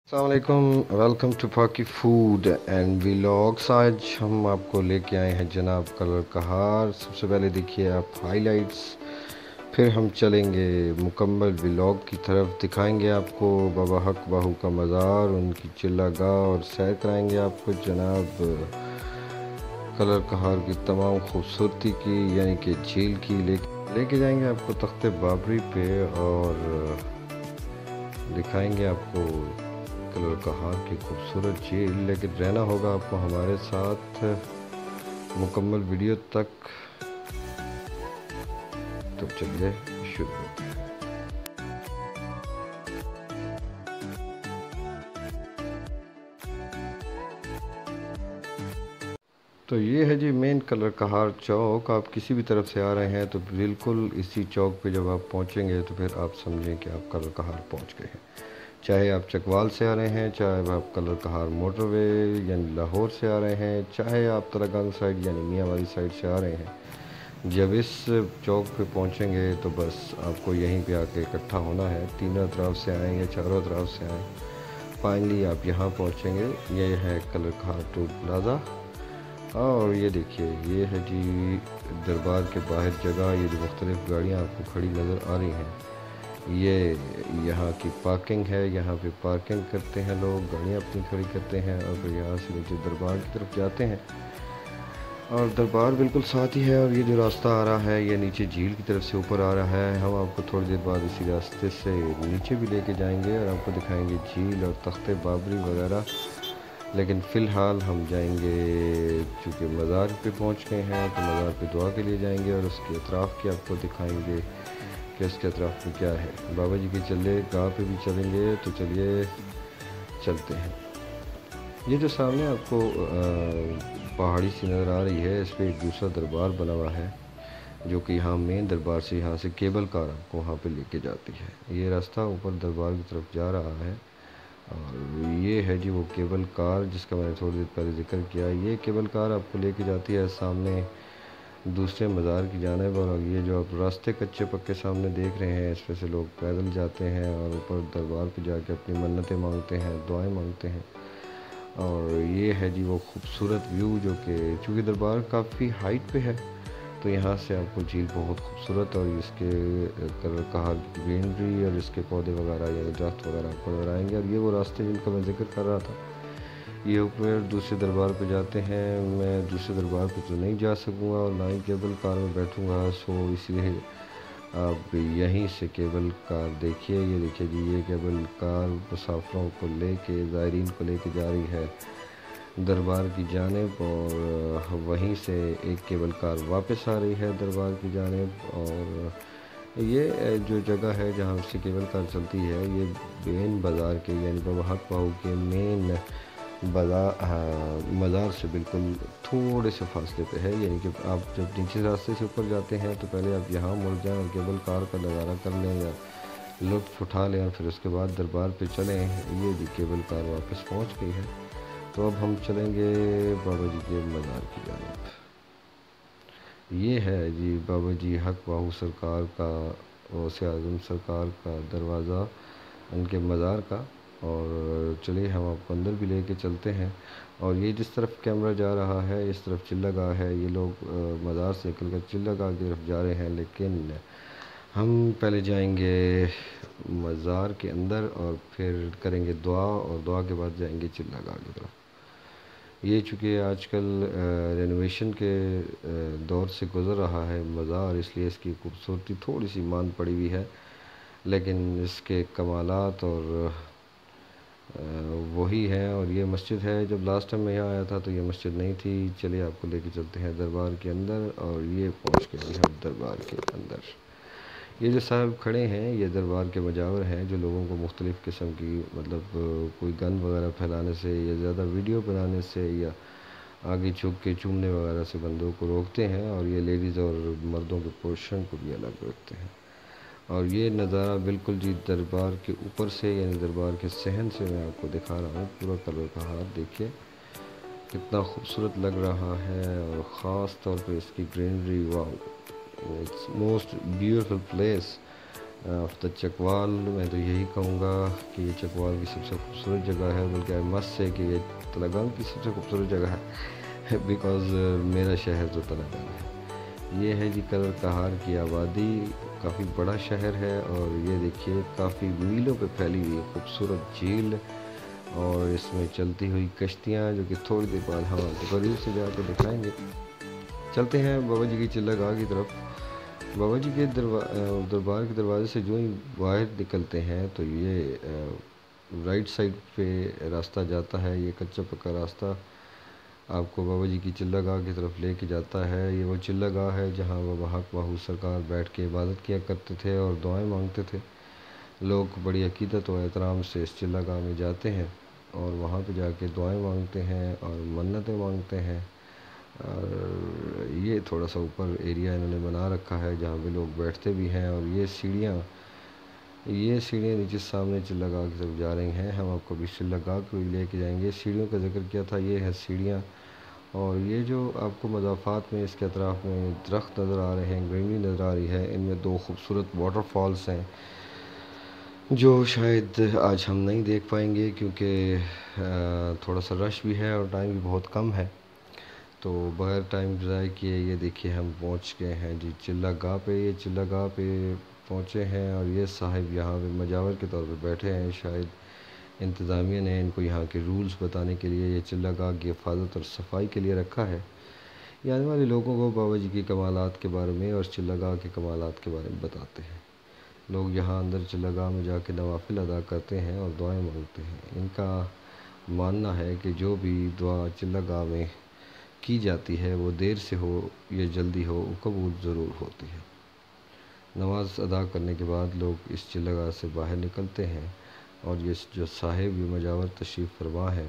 अस्सलामुअलैकुम, welcome to पाकी food and vlogs. आज हम आपको लेके आए हैं जनाब कलर कहार। सबसे पहले देखिए आप हाइलाइट्स, फिर हम चलेंगे मुकम्मल व्लॉग की तरफ। दिखाएंगे आपको बाबा हक बाहू का मज़ार, उनकी चिल्ला गाह और सैर कराएंगे आपको जनाब कलर कहार की तमाम खूबसूरती की, यानी कि झील की। लेके जाएंगे आपको तख्ते बाबरी पे और दिखाएंगे आपको कलर कहार की खूबसूरत झील। लेकिन रहना होगा आपको हमारे साथ मुकम्मल वीडियो तक। तो चलिए शुरू करते हैं। तो ये है जी मेन कलर कहार चौक। आप किसी भी तरफ से आ रहे हैं तो बिल्कुल इसी चौक पे जब आप पहुंचेंगे तो फिर आप समझें कि आप कलर कहार पहुंच गए हैं। चाहे आप चकवाल से आ रहे हैं, चाहे आप कलर कहार मोटरवे यानी लाहौर से आ रहे हैं, चाहे आप तरागंग साइड यानी मियांवाली साइड से आ रहे हैं, जब इस चौक पे पहुंचेंगे तो बस आपको यहीं पे आके इकट्ठा होना है। तीनों तरफ से आएँ या चारों तरफ से आएँ, फाइनली आप यहाँ पहुंचेंगे। ये है कलर कहार टोल प्लाज़ा। और ये देखिए, ये है जी दरबार के बाहर जगह। ये जो मुख्तलिफ़ गाड़ियाँ आपको खड़ी नज़र आ रही हैं, ये यहाँ की पार्किंग है। यहाँ पे पार्किंग करते हैं लोग, गाड़ियाँ अपनी खड़ी करते हैं और फिर यहाँ से नीचे दरबार की तरफ जाते हैं। और दरबार बिल्कुल साथ ही है। और ये जो रास्ता आ रहा है ये नीचे झील की तरफ से ऊपर आ रहा है। हम आपको थोड़ी देर बाद इसी रास्ते से नीचे भी लेके जाएंगे और आपको दिखाएंगे झील और तख्ते बाबरी वगैरह। लेकिन फ़िलहाल हम जाएंगे, चूँकि मज़ार पे पहुंच गए हैं तो मज़ार पे दुआ के लिए जाएंगे और उसके अतराफ़ की आपको दिखाएंगे कि इसके अतराफ़ में क्या है। बाबा जी की चिल्ला गाह पे भी चलेंगे। तो चलिए चलते हैं। ये जो सामने आपको पहाड़ी सी नज़र आ रही है, इस पर एक दूसरा दरबार बना हुआ है जो कि यहाँ मेन दरबार से यहाँ से केबल कार आपको वहाँ पे लेके जाती है। ये रास्ता ऊपर दरबार की तरफ जा रहा है और ये है जी वो केबल कार जिसका मैंने थोड़ी देर पहले ज़िक्र किया। ये केबल कार आपको लेके जाती है सामने दूसरे मज़ार की जानिब। और ये जो आप रास्ते कच्चे पक्के सामने देख रहे हैं, इस पर से लोग पैदल जाते हैं और ऊपर दरबार पे जाके अपनी मन्नतें मांगते हैं, दुआएं मांगते हैं। और ये है जी वो खूबसूरत व्यू, जो कि चूँकि दरबार काफ़ी हाइट पे है तो यहाँ से आपको झील बहुत खूबसूरत और इसके कलर कहार की ग्रीनरी और इसके पौधे वगैरह या दरख्त वगैरह आपको नजर आएंगे। और ये वो रास्ते जिनका मैं जिक्र कर रहा था, ये ऊपर दूसरे दरबार पे जाते हैं। मैं दूसरे दरबार पे तो नहीं जा सकूँगा और ना ही केबल कार में बैठूँगा, सो इसलिए आप यहीं से केबल कार देखिए। ये देखिए जी, ये केबल कार मुसाफिरों को लेके, ज़ायरीन को लेके जा रही है दरबार की जानिब। और वहीं से एक केबल कार वापस आ रही है दरबार की जानिब। और ये जो जगह है जहाँ से केबल कार चलती है, ये मेन बाज़ार के यानी बाबा हक बाहू के मेन मज़ार से बिल्कुल थोड़े से फासले पे है। यानी कि आप जब नीचे रास्ते से ऊपर जाते हैं तो पहले आप यहाँ मुड़ जाएँ और केबल कार का नज़ारा कर लें या लुत्फ़ उठा लें और फिर उसके बाद दरबार पे चलें। ये भी केबल कार वापस पहुँच गई है। तो अब हम चलेंगे बाबा जी के मज़ार की जानिब। ये है जी बाबा जी हक बाहू सरकार का, गौसे आज़म सरकार का दरवाज़ा उनके मज़ार का। और चलिए हम आपको अंदर भी लेके चलते हैं। और ये जिस तरफ कैमरा जा रहा है इस तरफ चिल्ला गाह है। ये लोग मज़ार से निकल कर चिल्ला गाह की तरफ जा रहे हैं, लेकिन हम पहले जाएंगे मज़ार के अंदर और फिर करेंगे दुआ और दुआ के बाद जाएंगे चिल्ला गाह की तरफ। ये चूँकि आजकल रेनोवेशन के दौर से गुज़र रहा है मज़ार, इसलिए इसकी खूबसूरती थोड़ी सी मान पड़ी हुई है। लेकिन इसके कमालात और वही हैं। और ये मस्जिद है, जब लास्ट टाइम मैं यहाँ आया था तो ये मस्जिद नहीं थी। चलिए आपको लेके चलते हैं दरबार के अंदर। और ये पहुँच गए हम दरबार के अंदर। ये जो साहब खड़े हैं ये दरबार के मजावर हैं, जो लोगों को मुख्तलिफ़ किस्म की मतलब कोई गंद वगैरह फैलाने से या ज़्यादा वीडियो बनाने से या आगे झुक के चूमने वगैरह से बंदों को रोकते हैं। और ये लेडीज़ और मर्दों के पोर्शन को भी अलग रखते हैं। और ये नज़ारा बिल्कुल जी दरबार के ऊपर से यानी दरबार के सहन से मैं आपको दिखा रहा हूँ। पूरा कलर का हाथ देखिए कितना खूबसूरत लग रहा है। और ख़ास तौर पे इसकी ग्रीनरी, वाह, it's most beautiful place. After Chakwal मैं तो यही कहूँगा कि ये चकवाल की सबसे खूबसूरत जगह है, बल्कि आई मस्ट से कि ये तलंगाना की सबसे खूबसूरत जगह है बिकॉज़ मेरा शहर तो तलंगाना है। ये है जी कलर कहार की आबादी, काफ़ी बड़ा शहर है और ये देखिए काफ़ी मीलों पे फैली हुई है खूबसूरत झील और इसमें चलती हुई कश्तियाँ जो कि थोड़ी देर बाद हम आपको करीब से जाकर दिखाएंगे। चलते हैं बाबा जी की चिल्ला गाह की तरफ। बाबा जी के दरबार के दरवाजे से जो ही बाहर निकलते हैं तो ये राइट साइड पे रास्ता जाता है। ये कच्चा पक्का रास्ता आपको बाबा जी की चिल्ला गाह की तरफ लेके जाता है। ये वो चिल्ला गाह है जहाँ बाबा हक महूद सरकार बैठ के इबादत किया करते थे और दुआएं मांगते थे। लोग बड़ी अकीदत और एहतराम से इस चिल्ला गाह में जाते हैं और वहाँ पे जाके दुआएं मांगते हैं और मन्नतें मांगते हैं। और ये थोड़ा सा ऊपर एरिया इन्होंने बना रखा है जहाँ पे लोग बैठते भी हैं। और ये सीढ़ियाँ नीचे सामने चिल्ला गाह की तरफ जा रही हैं। हम आपको भी चिल्ला गाह को लेके जाएंगे। सीढ़ियों का जिक्र किया था, ये है सीढ़ियाँ। और ये जो आपको मज़ाफ़ात में इसके अतराफ़ में दरख्त नज़र आ रहे हैं, ग्रीनरी नज़र आ रही है, इनमें दो खूबसूरत वाटरफॉल्स हैं जो शायद आज हम नहीं देख पाएंगे क्योंकि थोड़ा सा रश भी है और टाइम भी बहुत कम है। तो बगैर टाइम ज़ाय किए ये देखिए हम पहुंच गए हैं जी चिल्ला गाह पे। ये चिल्ला गाह पे पहुंचे हैं और ये साहिब यहाँ पे मजावर के तौर पे बैठे हैं। शायद इंतज़ामिया ने इनको यहाँ के रूल्स बताने के लिए ये चिल्ला गाह की हिफाजत और सफाई के लिए रखा है। ये आने वाले लोगों को बाबा जी की कमालात के बारे में और चिल्ला गाह के कमालात के बारे में बताते हैं। लोग यहाँ अंदर चिल्ला गाह में जाके नवाफिल अदा करते हैं और दुआएं मांगते हैं। इनका मानना है कि जो भी दुआ चिल्ला गाह में की जाती है वो देर से हो या जल्दी हो कबूल ज़रूर होती है। नमाज़ अदा करने के बाद लोग इस चिल्ला गाह से बाहर निकलते हैं और ये जो साहिब ये मजावर तशरीफ़ फरमा है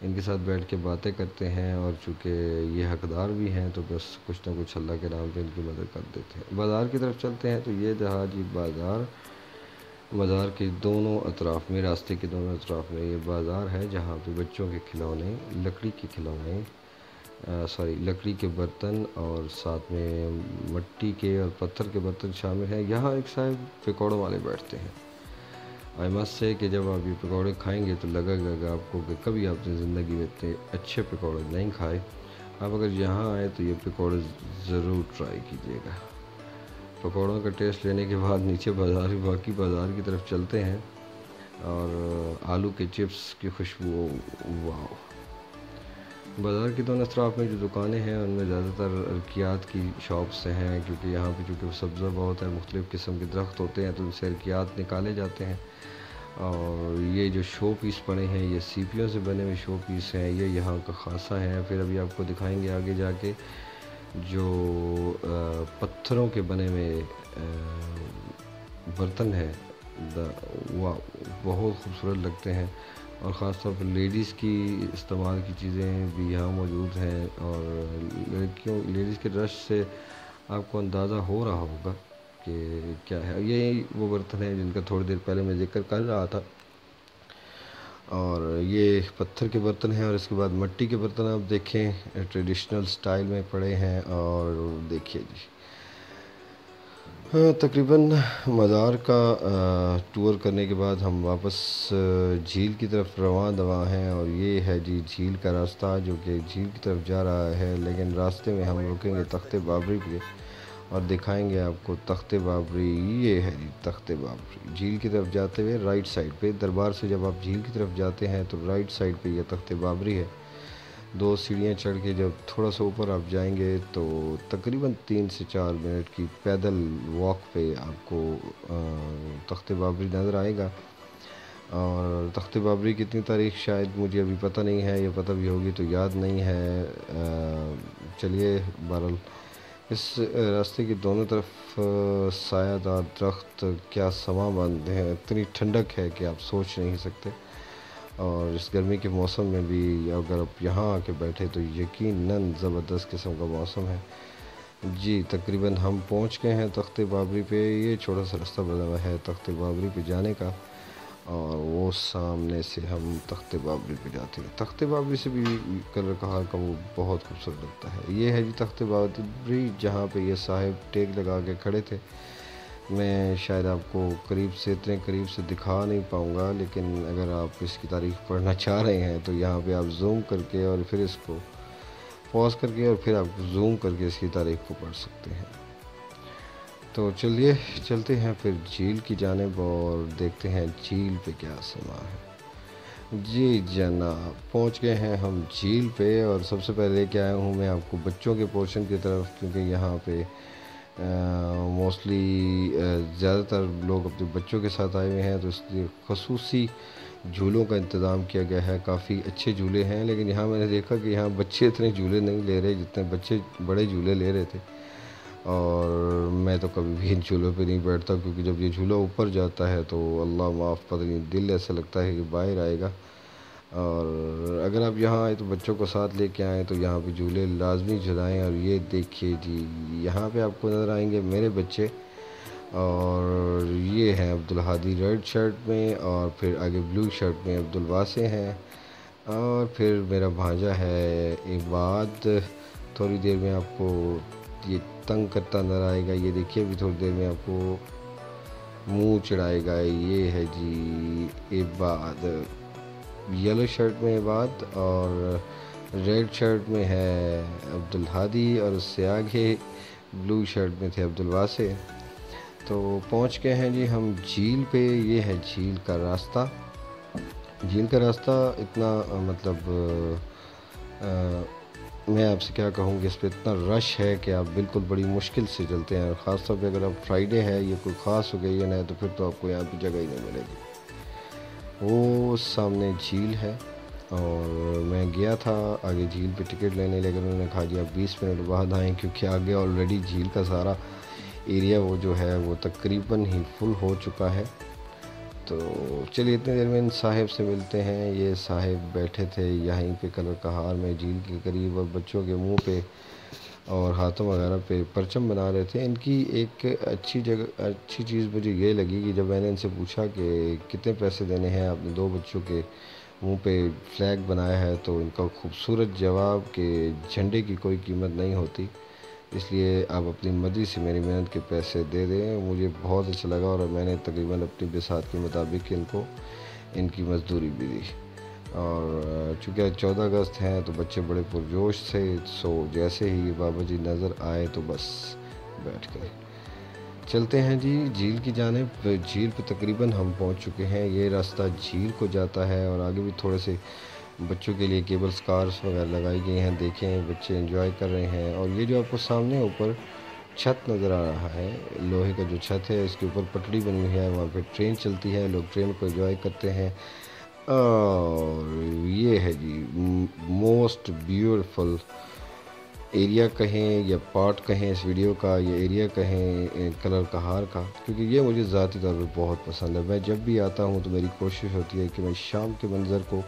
इनके साथ बैठ के बातें करते हैं। और चूँकि ये हकदार भी हैं तो बस कुछ ना कुछ अल्लाह के नाम पे इनकी मदद कर देते हैं। बाज़ार की तरफ चलते हैं तो ये जहाजी बाज़ार मज़ार के दोनों अतराफ़ में, रास्ते के दोनों अतराफ़ में ये बाज़ार है जहाँ पे बच्चों के खिलौने, लकड़ी के खिलौने, लकड़ी के बर्तन और साथ में मिट्टी के और पत्थर के बर्तन शामिल हैं। यहाँ एक साहब पकौड़ों वाले बैठते हैं। आई मस्ट से कि जब आप ये पकौड़े खाएंगे तो लगेगा आपको कि कभी आपने ज़िंदगी में इतने अच्छे पकौड़े नहीं खाए। आप अगर यहाँ आए तो ये पकौड़े ज़रूर ट्राई कीजिएगा। पकौड़ों का टेस्ट लेने के बाद नीचे बाकी बाज़ार की तरफ चलते हैं और आलू के चिप्स की खुशबू, वाह। बाज़ार के दोनों अतराफ़ में जो दुकानें हैं उनमें ज़्यादातर अरकियात की शॉप्स हैं क्योंकि यहाँ पे चूँकि सब्ज़ा बहुत है, मुख्तलिफ़ किस्म के दरख्त होते हैं तो उनसे अरकियात निकाले जाते हैं। और ये जो शो पीस पड़े हैं ये सीपियों से बने हुए शो पीस हैं, ये यहाँ का ख़ासा है। फिर अभी आपको दिखाएंगे आगे जाके जो पत्थरों के बने हुए बर्तन हैं, वाह, बहुत खूबसूरत लगते हैं। और ख़ास तौर पर लेडीज़ की इस्तेमाल की चीज़ें भी यहाँ मौजूद हैं। और लेडीज़ के रश से आपको अंदाज़ा हो रहा होगा कि क्या है। ये वो बर्तन है जिनका थोड़ी देर पहले मैं जिक्र कर रहा था। और ये पत्थर के बर्तन हैं और इसके बाद मिट्टी के बर्तन आप देखें ट्रेडिशनल स्टाइल में पड़े हैं। और देखिए जी तकरीबन मज़ार का टूर करने के बाद हम वापस झील की तरफ रवां दवा हैं। और ये है जी झील का रास्ता जो कि झील की तरफ जा रहा है। लेकिन रास्ते में हम रुकेंगे तख्ते बाबरी पे और दिखाएंगे आपको तख्ते बाबरी। ये है जी तख्ते बाबरी। झील की तरफ जाते हुए राइट साइड पे, दरबार से जब आप झील की तरफ जाते हैं तो राइट साइड पे ये तख्ते बाबरी है। 2 सीढ़ियाँ चढ़ के जब थोड़ा सा ऊपर आप जाएंगे तो तकरीबन 3 से 4 मिनट की पैदल वॉक पे आपको तख्ते बाबरी नज़र आएगा। और तख्ते बाबरी की इतनी तारीख़ शायद मुझे अभी पता नहीं है, या पता भी होगी तो याद नहीं है। चलिए बहरहाल इस रास्ते की दोनों तरफ सायादार दरख्त, क्या समा बंद है, इतनी ठंडक है कि आप सोच नहीं सकते। और इस गर्मी के मौसम में भी अगर आप यहाँ आके बैठे तो यकीनन ज़बरदस्त किस्म का मौसम है जी। तकरीबन हम पहुँच गए हैं तख्ते बाबरी पे। ये छोटा सा रास्ता बना हुआ है तख्ते बाबरी पे जाने का और वो सामने से हम तख्ते बाबरी पे जाते हैं। तख्ते बाबरी से भी कलर कहार का वो बहुत खूबसूरत लगता है। ये है जी तख्ते बाबरी जहाँ पे ये साहिब टेक लगा के खड़े थे मैं शायद आपको इतने करीब से दिखा नहीं पाऊँगा, लेकिन अगर आप इसकी तारीफ़ पढ़ना चाह रहे हैं तो यहाँ पे आप जूम करके और फिर इसको पॉज़ करके और फिर आप जूम करके इसकी तारीफ़ को पढ़ सकते हैं। तो चलिए चलते हैं फिर झील की जानिब और देखते हैं झील पे क्या समा है। जी जनाब, पहुंच गए हैं हम झील पे और सबसे पहले लेके आया हूँ मैं आपको बच्चों के पोर्शन की तरफ, क्योंकि यहाँ पे मोस्टली ज़्यादातर लोग अपने बच्चों के साथ आए हुए हैं, तो इसलिए खसूसी झूलों का इंतज़ाम किया गया है। काफ़ी अच्छे झूले हैं, लेकिन यहाँ मैंने देखा कि यहाँ बच्चे इतने झूले नहीं ले रहे जितने बच्चे बड़े झूले ले रहे थे। और मैं तो कभी भी इन झूलों पे नहीं बैठता, क्योंकि जब ये झूला ऊपर जाता है तो अल्लाह माफ़, पता नहीं दिल ऐसा लगता है कि बाहर आएगा। और अगर आप यहाँ आए तो बच्चों को साथ लेके आएँ तो यहाँ पे झूले लाजमी झुलाएँ। और ये देखिए जी, यहाँ पे आपको नज़र आएंगे मेरे बच्चे, और ये हैं अब्दुल हादी रेड शर्ट में, और फिर आगे ब्लू शर्ट में अब्दुल वासे हैं, और फिर मेरा भांजा है इबाद। थोड़ी देर में आपको ये तंग करता नजर आएगा, ये देखिए अभी थोड़ी देर में आपको मुंह चढ़ाएगा। ये है जी इबाद, येलो शर्ट में इबाद, और रेड शर्ट में है अब्दुल हादी, और उससे आगे ब्लू शर्ट में थे अब्दुल वासे। तो पहुंच गए हैं जी हम झील पे। ये है झील का रास्ता। झील का रास्ता इतना मतलब मैं आपसे क्या कहूँ कि इस पर इतना रश है कि आप बिल्कुल बड़ी मुश्किल से चलते हैं। ख़ास तौर पे अगर आप फ्राइडे है, ये कोई ख़ास हो गई है ना, तो फिर तो आपको यहाँ पे जगह ही नहीं मिलेगी। वो सामने झील है, और मैं गया था आगे झील पे टिकट लेने, लेकिन उन्होंने कहा जी आप 20 मिनट बाद आएँ, क्योंकि आगे ऑलरेडी झील का सारा एरिया वो जो है वो तकरीबन ही फुल हो चुका है। तो चलिए इतनी देर में इन साहिब से मिलते हैं। ये साहिब बैठे थे यहीं पे कलर कहार में झील के करीब, और बच्चों के मुंह पे और हाथों वगैरह पे परचम बना रहे थे। इनकी एक अच्छी चीज़ मुझे ये लगी कि जब मैंने इनसे पूछा कि कितने पैसे देने हैं, आपने 2 बच्चों के मुंह पे फ्लैग बनाया है, तो इनका खूबसूरत जवाब कि झंडे की कोई कीमत नहीं होती, इसलिए आप अपनी मर्ज़ी से मेरी मेहनत के पैसे दे दें। मुझे बहुत अच्छा लगा, और मैंने तकरीबन अपनी बिसात के मुताबिक इनको इनकी मजदूरी भी दी। और चूँकि आज 14 अगस्त हैं तो बच्चे बड़े पुरजोश थे, सो जैसे ही बाबा जी नज़र आए तो बस बैठ गए। चलते हैं जी झील की जानिब। झील पे तकरीबन हम पहुंच चुके हैं। ये रास्ता झील को जाता है, और आगे भी थोड़े से बच्चों के लिए केबल्स कार्स वगैरह लगाई गई हैं। देखें बच्चे एंजॉय कर रहे हैं। और ये जो आपको सामने ऊपर छत नज़र आ रहा है, लोहे का जो छत है, इसके ऊपर पटड़ी बनी हुई है, वहाँ पे ट्रेन चलती है, लोग ट्रेन को एंजॉय करते हैं। और ये है जी मोस्ट ब्यूटीफुल एरिया कहें या पार्ट कहें इस वीडियो का, ये एरिया कहें कलर कहार का, क्योंकि ये मुझे ज़ाती तौर पर बहुत पसंद है। मैं जब भी आता हूँ तो मेरी कोशिश होती है कि मैं शाम के मंज़र को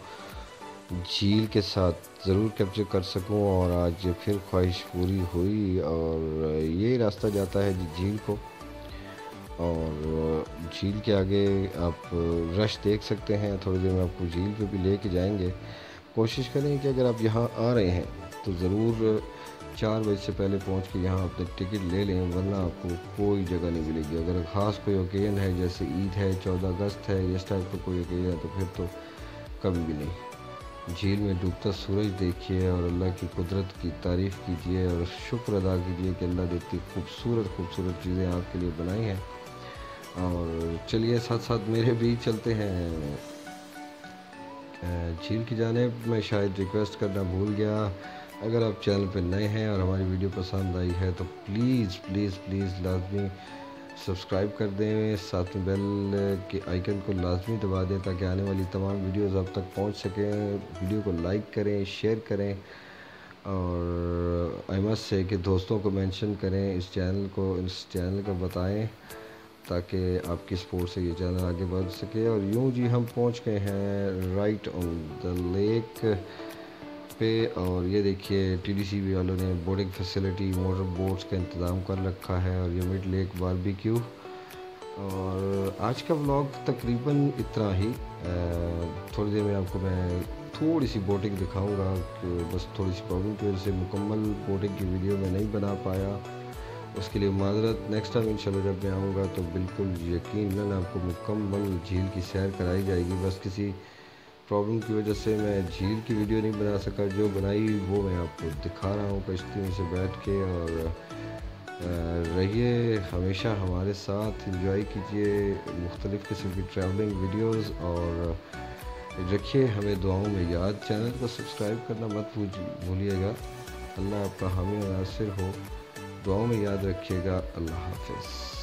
झील के साथ ज़रूर कैप्चर कर सकूं, और आज फिर ख्वाहिश पूरी हुई। और ये रास्ता जाता है झील को, और झील के आगे आप रश देख सकते हैं। थोड़ी देर में आपको झील पे भी लेके जाएंगे। कोशिश करें कि अगर आप यहाँ आ रहे हैं तो ज़रूर 4 बजे से पहले पहुँच के यहाँ अपने टिकट ले लें, वरना आपको कोई जगह नहीं मिलेगी। अगर ख़ास कोई ओकेजन है, जैसे ईद है, 14 अगस्त है, इस टाइप का कोई ओकेजन है, तो फिर तो कभी भी नहीं। झील में डूबता सूरज देखिए और अल्लाह की कुदरत की तारीफ़ कीजिए, और शुक्र अदा कीजिए कि अल्लाह ने इतनी खूबसूरत चीज़ें आपके लिए बनाई हैं। और चलिए साथ साथ मेरे भी चलते हैं झील की जानिब। मैं शायद रिक्वेस्ट करना भूल गया, अगर आप चैनल पर नए हैं और हमारी वीडियो पसंद आई है तो प्लीज़ प्लीज़ प्लीज़ लाजमी सब्सक्राइब कर दें, साथ में बेल के आइकन को लाजमी दबा दें ताकि आने वाली तमाम वीडियोस आप तक पहुंच सकें। वीडियो को लाइक करें, शेयर करें, और आई मस्ट से कि दोस्तों को मेंशन करें इस चैनल को बताएं, ताकि आपकी सपोर्ट से ये चैनल आगे बढ़ सके। और यूँ जी हम पहुंच गए हैं राइट ऑन द लेक पे। और ये देखिए टीडीसी वालों ने बोटिंग फैसिलिटी, मोटर बोट्स का इंतज़ाम कर रखा है, और ये मिड लेक बारबेक्यू। और आज का व्लॉग तकरीबन इतना ही। थोड़ी देर में आपको मैं थोड़ी सी बोटिंग दिखाऊंगा, कि बस थोड़ी सी प्रॉब्लम की वजह से मुकम्मल बोटिंग की वीडियो में नहीं बना पाया। उसके लिए माजरत। नेक्स्ट टाइम इंशाल्लाह जब मैं आऊँगा तो बिल्कुल यकीनन आपको मुकम्मल झील की सैर कराई जाएगी। बस किसी प्रॉब्लम की वजह से मैं झील की वीडियो नहीं बना सका, जो बनाई वो मैं आपको दिखा रहा हूँ कश्ती में से बैठ के। और रहिए हमेशा हमारे साथ, इंजॉय कीजिए मुख्तलिफ़ किस्म की ट्रैवलिंग वीडियोस, और रखिए हमें दुआओं में याद। चैनल को सब्सक्राइब करना मत भूलिएगा। अल्लाह आपका हामी और नासिर हो। दुआओं में याद रखिएगा। अल्लाह हाफ़िज़।